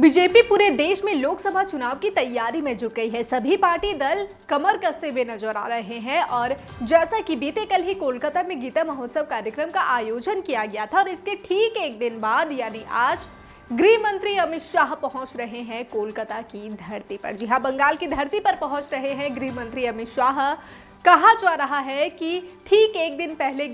BJP पूरे देश में लोकसभा चुनाव की तैयारी में जुट गई है। सभी पार्टी दल कमर कसते हुए नजर आ रहे हैं और जैसा कि बीते कल ही कोलकाता में गीता महोत्सव कार्यक्रम का आयोजन किया गया था और इसके ठीक एक दिन बाद यानी आज गृह मंत्री अमित शाह पहुंच रहे हैं कोलकाता की धरती पर। जी हां, बंगाल की धरती पर पहुंच रहे हैं गृह मंत्री अमित शाह। कहा जा रहा है कि ठीक एक दिन पहले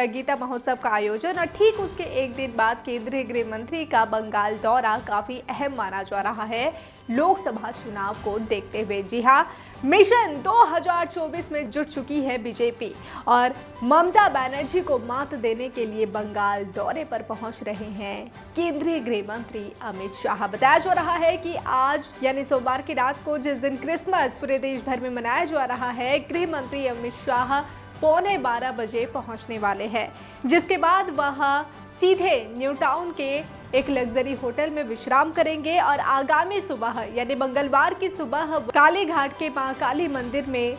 गीता महोत्सव का आयोजन और ठीक उसके एक दिन बाद केंद्रीय गृह मंत्री का बंगाल दौरा काफी अहम माना जा रहा है लोकसभा चुनाव को देखते हुए। जी हां, मिशन 2024 में जुट चुकी है बीजेपी और ममता बनर्जी को मात देने के लिए बंगाल दौरे पर पहुंच रहे हैं केंद्रीय गृह मंत्री अमित शाह। बताया जा रहा है कि आज यानी सोमवार की रात को, जिस दिन क्रिसमस पूरे देश भर में मनाया जा रहा है, गृह मंत्री अमित शाह 11:15 बजे पहुंचने वाले हैं, जिसके बाद वह सीधे न्यू टाउन के एक लग्जरी होटल में विश्राम करेंगे और आगामी सुबह यानी मंगलवार की सुबह काली घाट के मां काली मंदिर में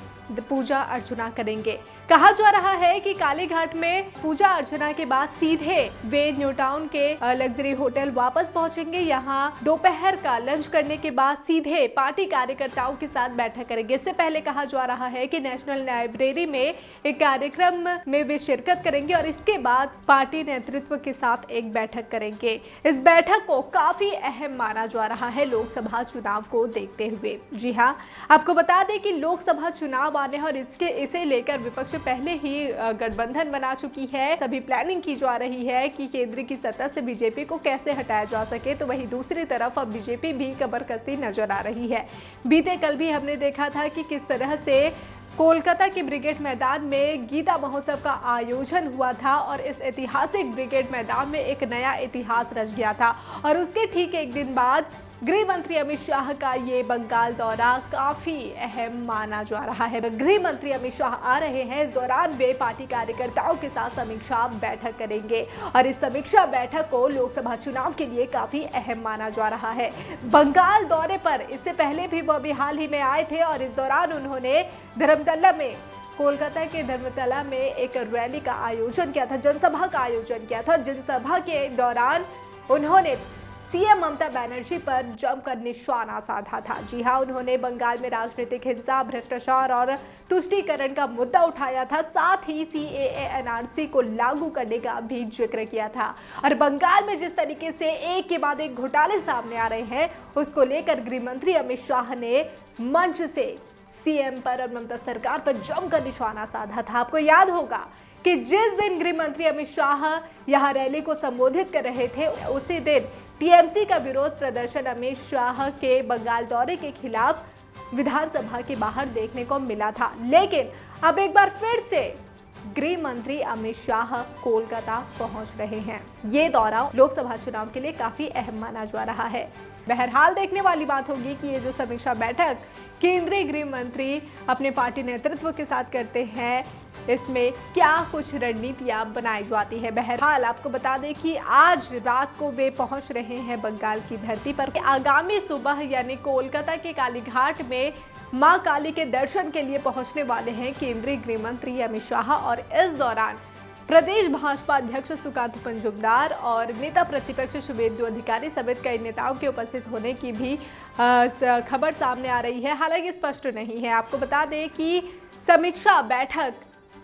पूजा अर्चना करेंगे। कहा जा रहा है कि काली घाट में पूजा अर्चना के बाद सीधे वे न्यू टाउन के लग्जरी होटल वापस पहुंचेंगे। यहां दोपहर का लंच करने के बाद सीधे पार्टी कार्यकर्ताओं के साथ बैठक करेंगे। इससे पहले कहा जा रहा है कि नेशनल लाइब्रेरी में एक कार्यक्रम में वे शिरकत करेंगे और इसके बाद पार्टी नेतृत्व के साथ एक बैठक करेंगे। इस बैठक को काफी अहम माना जा रहा है लोकसभा चुनाव को देखते हुए। जी हाँ, आपको बता दें कि लोकसभा चुनाव आने और इसे लेकर विपक्ष पहले ही गठबंधन बना चुकी है। सभी प्लानिंग की जा रही है कि केंद्र की सत्ता से बीजेपी को कैसे हटाया जा सके। तो वहीं दूसरी तरफ अब बीजेपी भी कमर कसती नजर आ रही है। बीते कल भी हमने देखा था कि किस तरह से कोलकाता के ब्रिगेड मैदान में गीता महोत्सव का आयोजन हुआ था और इस ऐतिहासिक ब्रिगेड मैदान में एक नया इतिहास रच गया था। और उसके ठीक एक दिन बाद गृह मंत्री अमित शाह का ये बंगाल दौरा काफी अहम माना जा रहा है। गृह मंत्री अमित शाह आ रहे हैं, इस दौरान वे पार्टी कार्यकर्ताओं के साथ समीक्षा बैठक करेंगे और इस समीक्षा बैठक को लोकसभा चुनाव के लिए काफी अहम माना जा रहा है। बंगाल दौरे पर इससे पहले भी वह हाल ही में आए थे और इस दौरान उन्होंने धर्मतला में कोलकाता के धर्मतला में एक रैली का आयोजन किया था, जनसभा का आयोजन किया था। जनसभा के दौरान उन्होंने सीएम ममता बनर्जी पर जमकर निशाना साधा था। जी हाँ, उन्होंने बंगाल में राजनीतिक हिंसा, भ्रष्टाचार और तुष्टीकरण का मुद्दा उठाया था। साथ ही सीएए एनआरसी को लागू करने का भी जिक्र किया था। और बंगाल में जिस तरीके से एक के बाद एक घोटाले सामने आ रहे हैं, उसको लेकर गृह मंत्री अमित शाह ने मंच से सीएम पर और ममता सरकार पर जमकर निशाना साधा था। आपको याद होगा कि जिस दिन गृह मंत्री अमित शाह यहां रैली को संबोधित कर रहे थे, उसी दिन टीएमसी का विरोध प्रदर्शन अमित शाह के बंगाल दौरे के खिलाफ विधानसभा के बाहर देखने को मिला था। लेकिन अब एक बार फिर से गृह मंत्री अमित शाह कोलकाता पहुंच रहे हैं। ये दौरा लोकसभा चुनाव के लिए काफी अहम माना जा रहा है। बहरहाल देखने वाली बात होगी कि ये जो समीक्षा बैठक केंद्रीय गृह मंत्री अपने पार्टी नेतृत्व के साथ करते हैं, इसमें क्या कुछ रणनीतियां बनाई जाती है। बहरहाल आपको बता दें कि आज रात को वे पहुंच रहे हैं बंगाल की धरती पर। आगामी सुबह यानी कोलकाता के काली घाट में मां काली के दर्शन के लिए पहुंचने वाले हैं केंद्रीय गृह मंत्री अमित शाह और इस दौरान प्रदेश भाजपा अध्यक्ष सुकांत पंजुमदार और नेता प्रतिपक्ष शुभेंदु अधिकारी समेत कई नेताओं के उपस्थित होने की भी खबर सामने आ रही है। हालांकि स्पष्ट नहीं है। आपको बता दें कि समीक्षा बैठक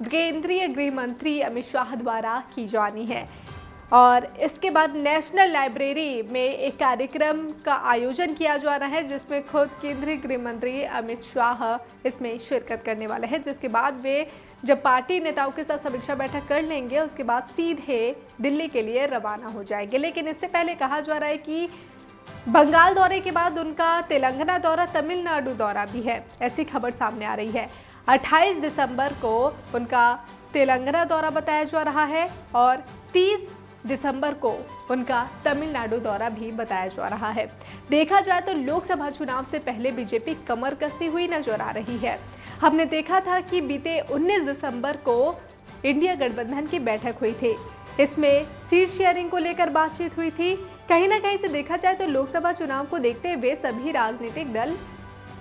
केंद्रीय गृह मंत्री अमित शाह द्वारा की जानी है और इसके बाद नेशनल लाइब्रेरी में एक कार्यक्रम का आयोजन किया जा रहा है, जिसमें खुद केंद्रीय गृह मंत्री अमित शाह इसमें शिरकत करने वाले हैं। जिसके बाद वे जब पार्टी नेताओं के साथ समीक्षा बैठक कर लेंगे, उसके बाद सीधे दिल्ली के लिए रवाना हो जाएंगे। लेकिन इससे पहले कहा जा रहा है कि बंगाल दौरे के बाद उनका तेलंगाना दौरा, तमिलनाडु दौरा भी है, ऐसी खबर सामने आ रही है। 28 दिसंबर को उनका तेलंगाना दौरा बताया जा रहा है और 30 दिसंबर को उनका तमिलनाडु दौरा भी बताया जा रहा है। देखा जाए तो लोकसभा चुनाव से पहले बीजेपी कमर कसती हुई नजर आ रही है। हमने देखा था कि बीते 19 दिसंबर को इंडिया गठबंधन की बैठक हुई थी। इसमें सीट शेयरिंग को लेकर बातचीत हुई थी। कहीं ना कहीं से देखा जाए तो लोकसभा चुनाव को देखते हुए सभी राजनीतिक दल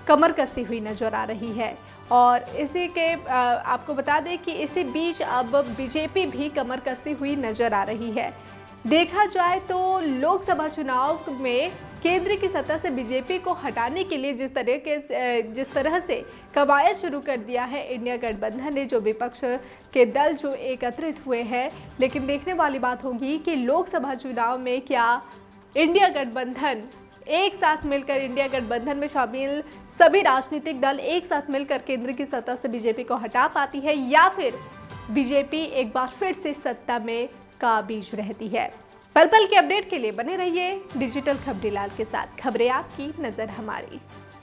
कमर कसती हुई नजर आ रही है और इसी के आपको बता दें कि इसी बीच अब बीजेपी भी कमर कसती हुई नजर आ रही है। देखा जाए तो लोकसभा चुनाव में केंद्र की सत्ता से बीजेपी को हटाने के लिए जिस तरह से कवायद शुरू कर दिया है इंडिया गठबंधन ने, जो विपक्ष के दल जो एकत्रित हुए हैं, लेकिन देखने वाली बात होगी कि लोकसभा चुनाव में क्या इंडिया गठबंधन एक साथ मिलकर, इंडिया गठबंधन में शामिल सभी राजनीतिक दल एक साथ मिलकर केंद्र की सत्ता से बीजेपी को हटा पाती है, या फिर बीजेपी एक बार फिर से सत्ता में काबिज रहती है। पल पल के अपडेट के लिए बने रहिए डिजिटल खबरीलाल के साथ। खबरें आपकी, नजर हमारी।